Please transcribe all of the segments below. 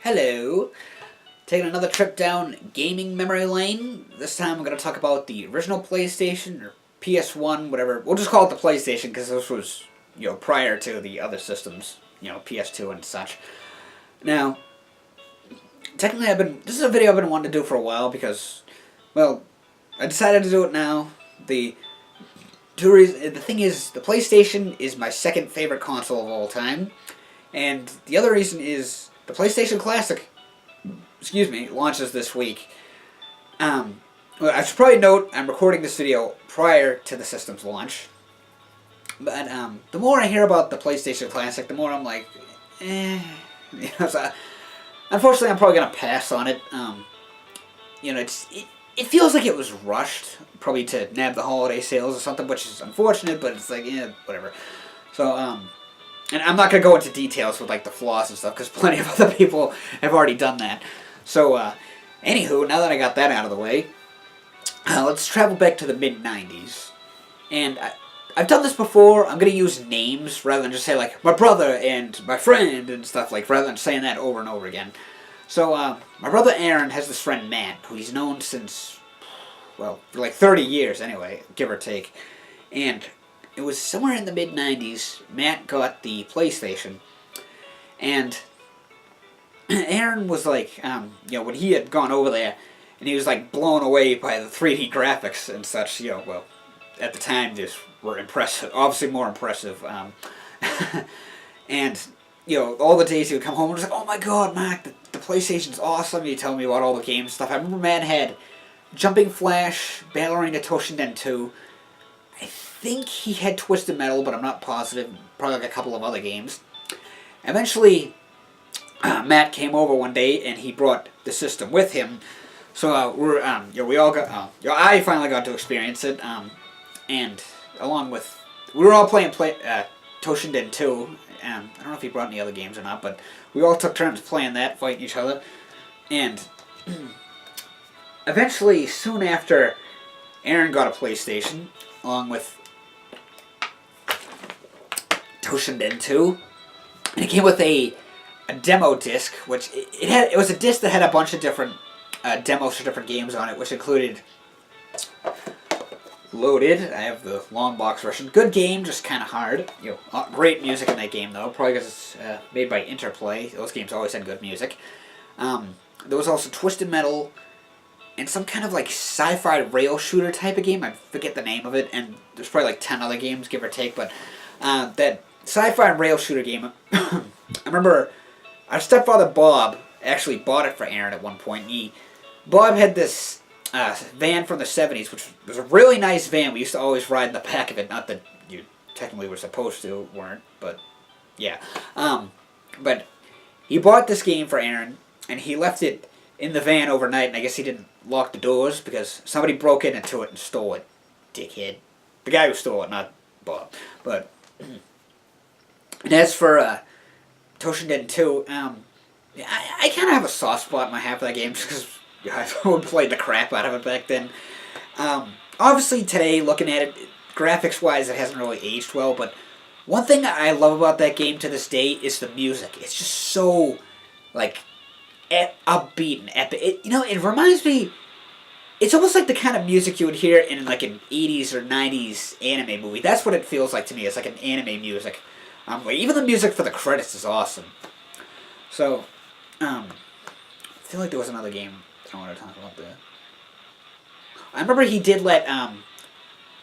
Hello! Taking another trip down gaming memory lane. This time I'm going to talk about the original PlayStation, or PS1, whatever. We'll just call it the PlayStation because this was, prior to the other systems, PS2 and such. Now, technically this is a video I've been wanting to do for a while because, well, I decided to do it now. The thing is, the PlayStation is my second favorite console of all time. And the other reason is the PlayStation Classic, launches this week. Well, I should probably note I'm recording this video prior to the system's launch. But the more I hear about the PlayStation Classic, the more I'm like, So, unfortunately, I'm probably going to pass on it. It feels like it was rushed, probably to nab the holiday sales or something, which is unfortunate, but it's like, whatever. So, and I'm not going to go into details with, the flaws and stuff, because plenty of other people have already done that. So, anywho, now that I got that out of the way, let's travel back to the mid-90s. And I've done this before. I'm going to use names rather than just say, my brother and my friend and stuff, rather than saying that over and over again. So, my brother Aaron has this friend Matt, who he's known since, for 30 years anyway, give or take. And it was somewhere in the mid-90s, Matt got the PlayStation. And Aaron was when he had gone over there, and he was blown away by the 3D graphics and such, at the time these were impressive, obviously more impressive. And, all the days he would come home and was like, oh my god, Mac, the PlayStation's awesome. He'd tell me about all the game stuff. I remember Matt had Jumping Flash, Battle Arena Toshinden 2. I think he had Twisted Metal, but I'm not positive. Probably a couple of other games. Eventually, Matt came over one day and he brought the system with him. So we all got. I finally got to experience it. And along with, we were all playing Toshinden 2. I don't know if he brought any other games or not, but we all took turns playing that, fighting each other. And eventually, soon after, Aaron got a PlayStation, along with Toshinden 2. And it came with a demo disc, which it was a disc that had a bunch of different demos for different games on it, which included Loaded. I have the long box version. Good game, just kind of hard. Great music in that game though, probably because it's made by Interplay. Those games always had good music. There was also Twisted Metal and some kind of sci-fi rail shooter type of game. I forget the name of it, and there's probably 10 other games, give or take. But that sci-fi rail shooter game, I remember our stepfather Bob actually bought it for Aaron at one point. Bob had this van from the 70s, which was a really nice van. We used to always ride in the back of it. Not that you technically were supposed to, weren't, but yeah. But he bought this game for Aaron, and he left it in the van overnight, and I guess he didn't lock the doors because somebody broke into it and stole it. Dickhead. The guy who stole it, not Bob. But, and as for Toshinden 2, I kind of have a soft spot in my half of that game just because I played the crap out of it back then. Obviously today, looking at it, graphics-wise, it hasn't really aged well, but one thing I love about that game to this day is the music. It's just so, upbeat and epic. It reminds me, it's almost like the kind of music you would hear in an 80s or 90s anime movie. That's what it feels like to me. It's like an anime music. Even the music for the credits is awesome. So, I feel like there was another game I want to talk about there. I remember he did let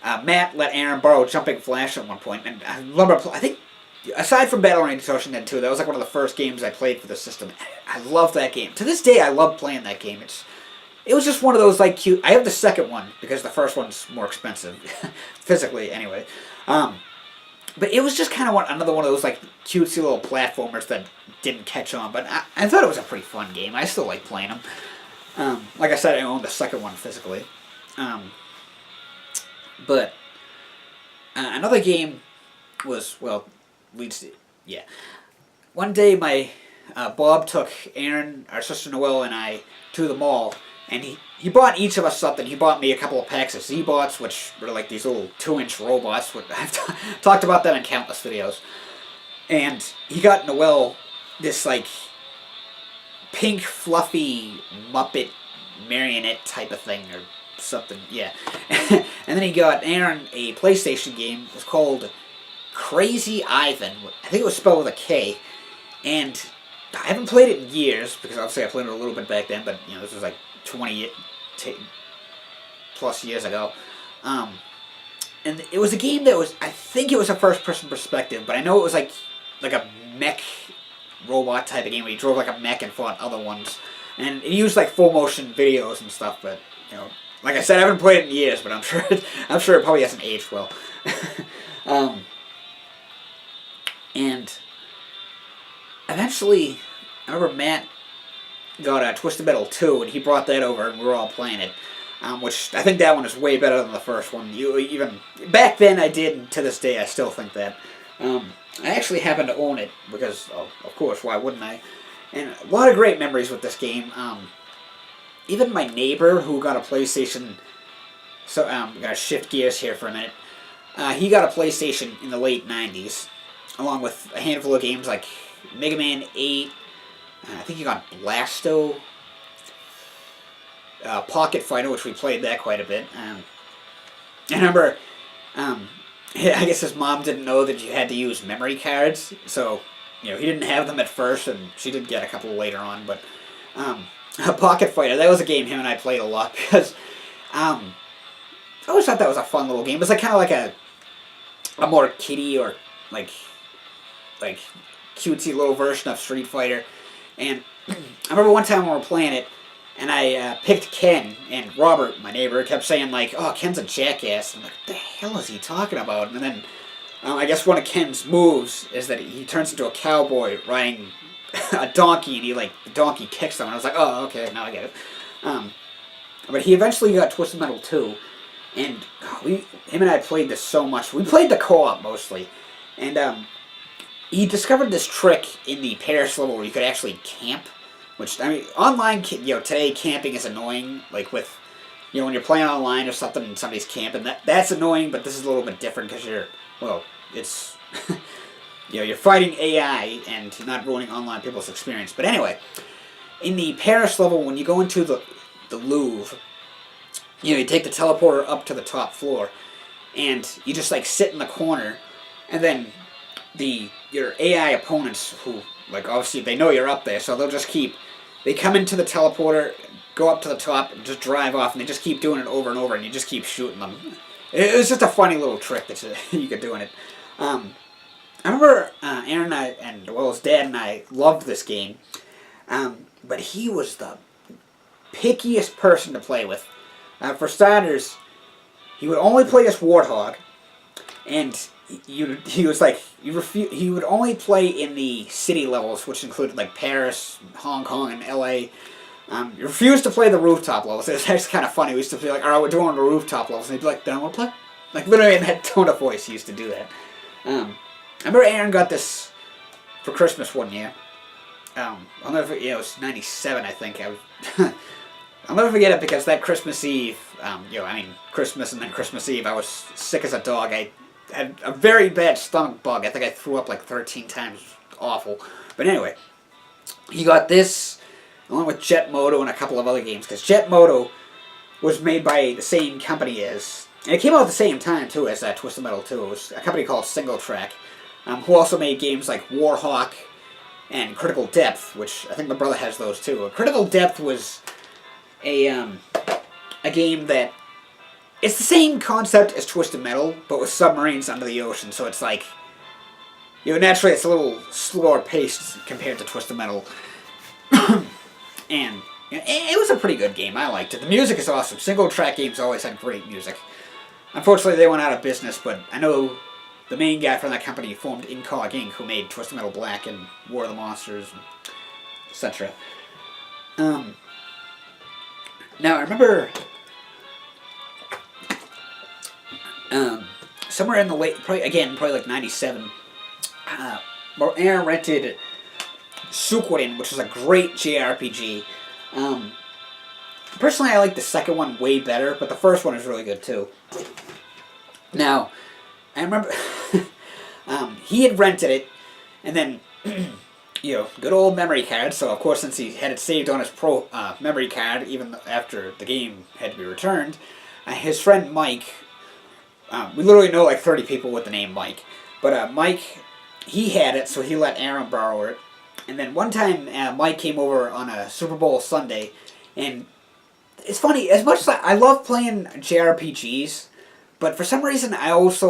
Matt let Aaron borrow Jumping Flash at one point, and I remember, I think, aside from Battle Arena Toshinden 2, that was one of the first games I played for the system. I love that game. To this day, I love playing that game. It was just one of those cute. I have the second one because the first one's more expensive, physically anyway. But it was just kind of another one of those cutesy little platformers that didn't catch on. But I thought it was a pretty fun game. I still like playing them. Like I said, I own the second one physically. But another game was, one day my Bob took Aaron, our sister Noelle, and I to the mall, and he bought each of us something. He bought me a couple of packs of Z-Bots, which were these little 2-inch robots. I've talked about them in countless videos. And he got Noelle this pink, fluffy Muppet marionette type of thing or something. Yeah. And then he got Aaron a PlayStation game. It was called Crazy Ivan. I think it was spelled with a K. And I haven't played it in years, because obviously I played it a little bit back then, but this was like 20 plus years ago. And it was a game that was, I think it was a first-person perspective, but I know it was like a mech robot type of game where you drove like a mech and fought other ones. And it used like full motion videos and stuff, but like I said, I haven't played it in years, but I'm sure it probably hasn't aged well. And eventually, I remember Matt got Twisted Metal 2, and he brought that over, and we were all playing it. Which I think that one is way better than the first one. Even back then I did, and to this day I still think that. I actually happen to own it because, of course, why wouldn't I? And a lot of great memories with this game. Even my neighbor who got a PlayStation. So I'm gonna shift gears here for a minute. He got a PlayStation in the late '90s, along with a handful of games like Mega Man 8. I think he got Blasto. Pocket Fighter, which we played that quite a bit. I remember, I guess his mom didn't know that you had to use memory cards, so, he didn't have them at first, and she did get a couple later on, but, Pocket Fighter, that was a game him and I played a lot, because, I always thought that was a fun little game. It was like kind of like a more kiddie or, like, cutesy little version of Street Fighter, and I remember one time when we were playing it, and I picked Ken, and Robert, my neighbor, kept saying, like, oh, Ken's a jackass. I'm like, what the hell is he talking about? And then, I guess one of Ken's moves is that he turns into a cowboy riding a donkey, and the donkey kicks him. And I was like, oh, okay, now I get it. But he eventually got Twisted Metal 2, and him and I played this so much. We played the co-op mostly, and he discovered this trick in the Paris level where you could actually camp. Which, I mean, online, today camping is annoying, like with, when you're playing online or something and somebody's camping, that's annoying, but this is a little bit different because it's, you're fighting AI and you're not ruining online people's experience. But anyway, in the Paris level, when you go into the Louvre, you take the teleporter up to the top floor, and you just, sit in the corner, and then your AI opponents who, obviously they know you're up there, so they come into the teleporter, go up to the top, and just drive off, and they just keep doing it over and over, and you just keep shooting them. It was just a funny little trick that you could do in it. I remember Aaron and I, his dad and I loved this game, but he was the pickiest person to play with. For starters, he would only play as Warthog, and he would only play in the city levels, which included Paris, Hong Kong, and LA. He refused to play the rooftop levels. It was actually kind of funny. We used to be like, alright, we're doing the rooftop levels, and he'd be like, then I want to play? Literally in that tone of voice, he used to do that. I remember Aaron got this for Christmas one year. I'll never forget, it was 97, I think. I'll never forget it because that Christmas Eve, Christmas and then Christmas Eve, I was sick as a dog. I had a very bad stomach bug. I think I threw up 13 times. Awful. But anyway, he got this along with Jet Moto and a couple of other games, because Jet Moto was made by the same company as, and it came out at the same time too as Twisted Metal 2. It was a company called Single Track, who also made games like Warhawk and Critical Depth, which I think my brother has those too. Critical Depth was a game that, it's the same concept as Twisted Metal, but with submarines under the ocean, so it's naturally it's a little slower paced compared to Twisted Metal. And it was a pretty good game. I liked it. The music is awesome. Single track games always had great music. Unfortunately, they went out of business, but I know the main guy from that company formed Incog Inc., who made Twisted Metal Black and War of the Monsters, etc. Now, I remember somewhere in the late, probably 97, Aaron rented Suikoden, which was a great JRPG. Personally, I like the second one way better, but the first one is really good too. Now, I remember he had rented it, and then good old memory card. So of course, since he had it saved on his pro memory card, even after the game had to be returned, his friend Mike, we literally know like 30 people with the name Mike, but Mike, he had it, so he let Aaron borrow it. And then one time, Mike came over on a Super Bowl Sunday, and it's funny. As much as I love playing JRPGs, but for some reason I always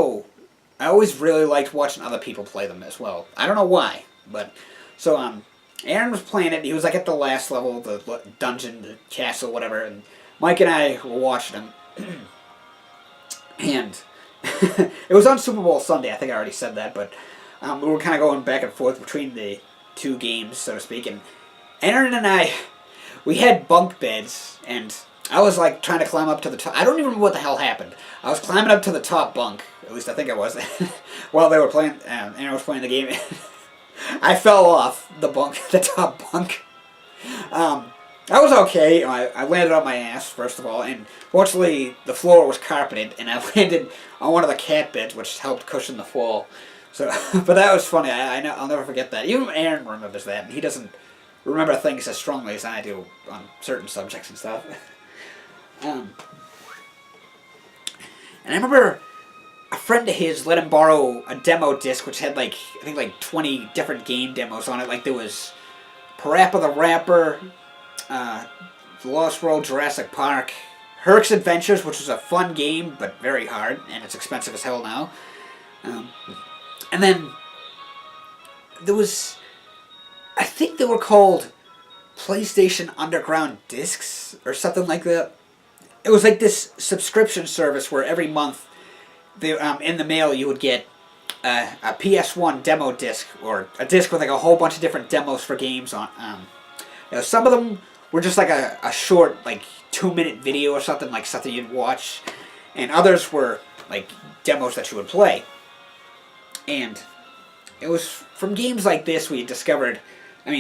really liked watching other people play them as well. I don't know why, but so Aaron was playing it. He was like at the last level, the dungeon, the castle, whatever, and Mike and I were watching him, and it was on Super Bowl Sunday. I think I already said that, but we were kind of going back and forth between the two games, so to speak, and Aaron and I, we had bunk beds, and I was like trying to climb up to the top. I don't even remember what the hell happened. I was climbing up to the top bunk, at least I think I was, while they were playing, Aaron was playing the game. I fell off the top bunk. I was okay. I landed on my ass, first of all, and fortunately the floor was carpeted, and I landed on one of the cat beds, which helped cushion the fall. So, but that was funny. I'll never forget that. Even Aaron remembers that, and he doesn't remember things as strongly as I do on certain subjects and stuff. And I remember a friend of his let him borrow a demo disc, which had I think 20 different game demos on it. Like there was Parappa the Rapper, The Lost World, Jurassic Park, Herc's Adventures, which was a fun game but very hard, and it's expensive as hell now. And then there was, I think they were called PlayStation Underground Discs or something like that. It was like this subscription service where every month, in the mail you would get a PS1 demo disc, or a disc with like a whole bunch of different demos for games on. Some of them were just like a short 2-minute video or something, like something you'd watch, and others were like demos that you would play. And it was from games like this we discovered,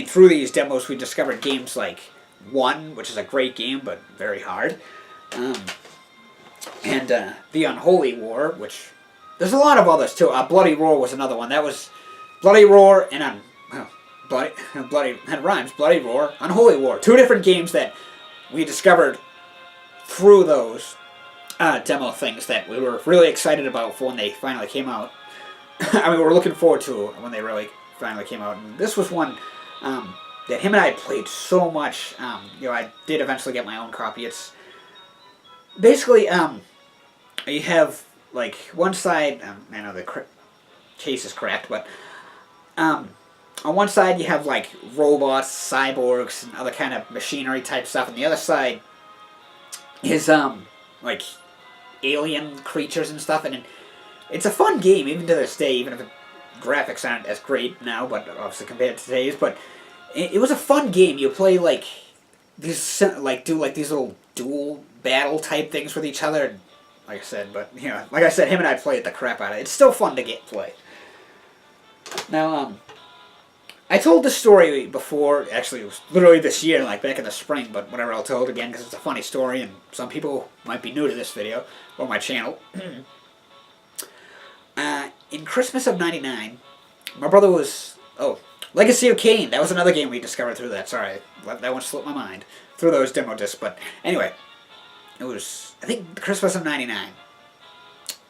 through these demos we discovered games like 1, which is a great game but very hard, and The Unholy War, which, there's a lot of others too. Bloody Roar was another one. That was Bloody Roar and Bloody, that rhymes, Bloody Roar, Unholy War. 2 different games that we discovered through those demo things that we were really excited about for when they finally came out. We were looking forward to when they really finally came out. And this was one that him and I played so much. I did eventually get my own copy. It's basically, you have, one side, I know the case is cracked, but on one side you have, robots, cyborgs, and other kind of machinery type stuff. And the other side is, alien creatures and stuff. And it's a fun game, even to this day, even if the graphics aren't as great now, but obviously compared to today's. But it was a fun game. You play these these little dual battle type things with each other. Like I said, him and I played the crap out of it. It's still fun to play. Now, I told this story before. Actually, it was literally this year, back in the spring. But whatever, I'll tell it again because it's a funny story, and some people might be new to this video or my channel. In Christmas of '99, my brother was... Oh, Legacy of Kain. That was another game we discovered through that. Sorry, that one slipped my mind. Through those demo discs. But anyway, it was, I think, Christmas of '99.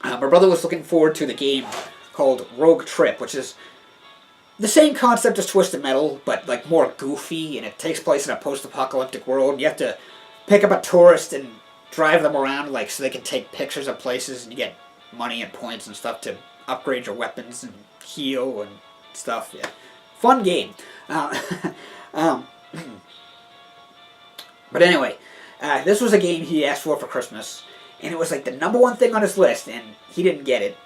My brother was looking forward to the game called Rogue Trip, which is the same concept as Twisted Metal, but more goofy, and it takes place in a post-apocalyptic world. You have to pick up a tourist and drive them around so they can take pictures of places, and you get money and points and stuff to upgrade your weapons and heal and stuff. Yeah, fun game. But anyway, this was a game he asked for Christmas, and it was the #1 thing on his list, and he didn't get it.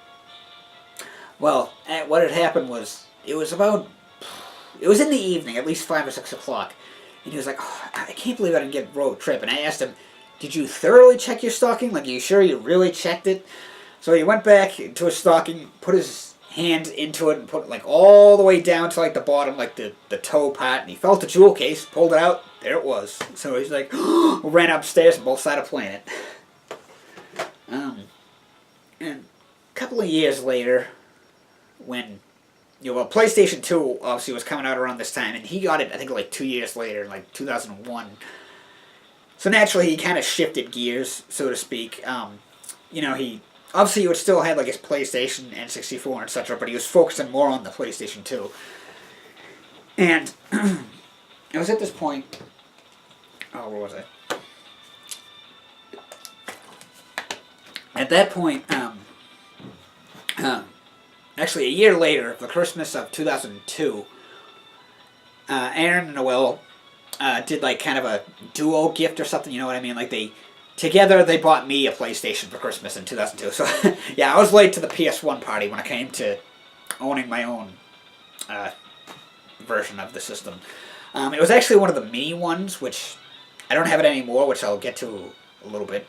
Well, what had happened was, it was in the evening, at least 5 or 6 o'clock, and he was like, "Oh, I can't believe I didn't get Rogue Trip." And I asked him, "Did you thoroughly check your stocking? Are you sure you really checked it?" So he went back to his stocking, put his hand into it, and put it all the way down to the bottom, the toe part, and he felt the jewel case, pulled it out, there it was. So he's ran upstairs and both started playing it. And a couple of years later, when well, PlayStation 2 obviously was coming out around this time, and he got it, I think, like 2 years later, like 2001. So naturally, he kind of shifted gears, so to speak. He obviously he would still have like his PlayStation, N64, etc., but he was focusing more on the PlayStation 2. And it was at this point. Oh, where was I? At that point, actually a year later, the Christmas of 2002, Aaron and Noel did like kind of a duo gift or something. You know what I mean? Like together they bought me a PlayStation for Christmas in 2002. So yeah, I was late to the PS1 party when it came to owning my own version of the system. It was actually one of the mini ones, which I don't have it anymore, which I'll get to a little bit.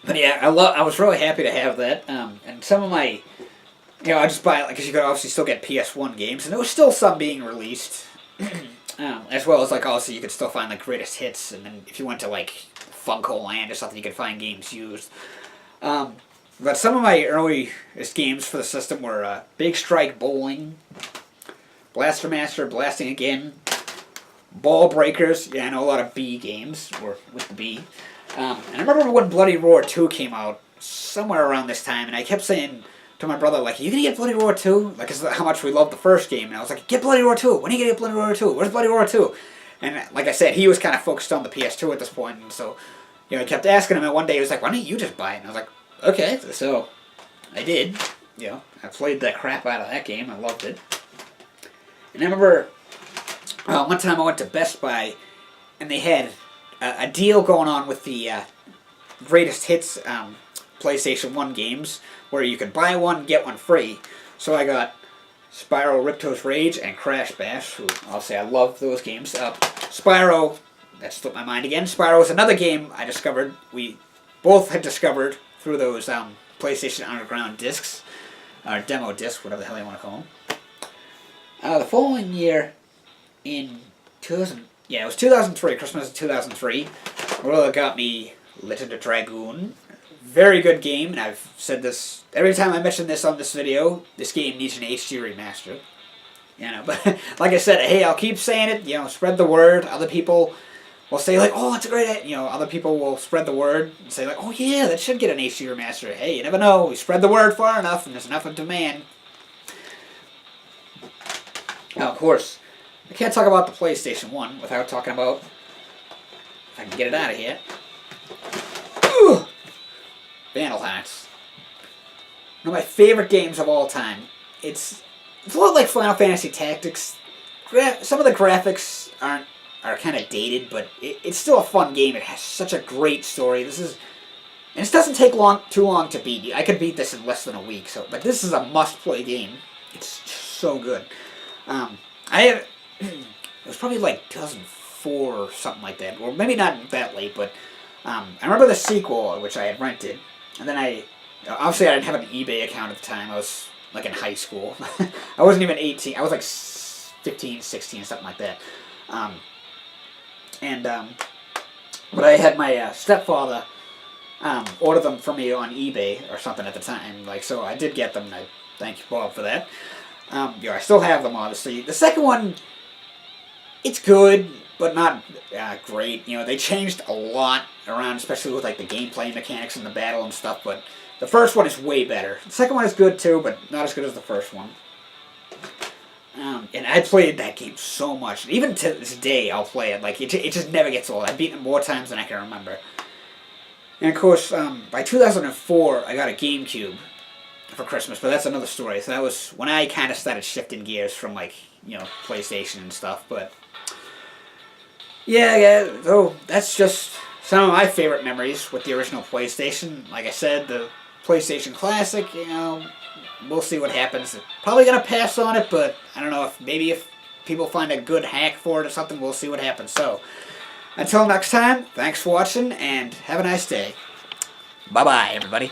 But yeah, I was really happy to have that. And some of my, I just buy it because you could obviously still get PS1 games, and there was still some being released, as well as like also you could still find like greatest hits, and then if you went to like Funko Land or something, you could find games used. But some of my earliest games for the system were Big Strike Bowling, Blaster Master, Blasting Again, Ball Breakers. Yeah, I know a lot of B games, or with the B. And I remember when Bloody Roar 2 came out, somewhere around this time, and I kept saying to my brother, like, are you going to get Bloody Roar 2? Like, it's how much we loved the first game. And I was like, get Bloody Roar 2. When are you going to get Bloody Roar 2? Where's Bloody Roar 2? And like I said, he was kind of focused on the PS2 at this point, and so, I kept asking him, and one day he was like, why don't you just buy it? And I was like, okay. So I did. I played the crap out of that game. I loved it. And I remember one time I went to Best Buy, and they had a deal going on with the greatest hits PlayStation 1 games, where you could buy one, get one free. So I got Spyro Ripto's Rage and Crash Bash, who I'll say I love those games. Spyro, that slipped my mind again. Spyro is another game I discovered, we both had discovered through those PlayStation Underground discs, or demo discs, whatever the hell you want to call them. The following year, in it was 2003, Christmas of 2003, Gorilla got me Legend of Dragoon. Very good game, and I've said this every time I mention this on this video. This game needs an HD remaster. But like I said, hey, I'll keep saying it. Spread the word. Other people will say like, oh, it's a great. Other people will spread the word and say like, oh yeah, that should get an HD remaster. Hey, you never know. We spread the word far enough, and there's enough of demand. Now, of course, I can't talk about the PlayStation 1 without talking about, if I can get it out of here, Vandal Hearts. One of my favorite games of all time. It's a lot like Final Fantasy Tactics. Some of the graphics are kind of dated, but it's still a fun game. It has such a great story. And this doesn't take too long to beat. I could beat this in less than a week. But this is a must-play game. It's just so good. It was probably like 2004 or something like that, or maybe not that late, but I remember the sequel, which I had rented, and then obviously I didn't have an eBay account at the time. I was like in high school. I wasn't even 18. I was like 15, 16, something like that. But I had my stepfather order them for me on eBay or something at the time. So I did get them, and I thank you, Bob, for that. I still have them, obviously. The second one, it's good, but not great. They changed a lot around, especially with like the gameplay mechanics and the battle and stuff, but the first one is way better. The second one is good too, but not as good as the first one. And I played that game so much. Even to this day, I'll play it. Like, it just never gets old. I've beaten it more times than I can remember. And of course, by 2004, I got a GameCube for Christmas, but that's another story. So that was when I kind of started shifting gears from like, PlayStation and stuff. But yeah, so that's just some of my favorite memories with the original PlayStation. Like I said, the PlayStation Classic, we'll see what happens. Probably gonna pass on it, but I don't know, if people find a good hack for it or something, we'll see what happens. So until next time, thanks for watching and have a nice day. Bye bye, everybody.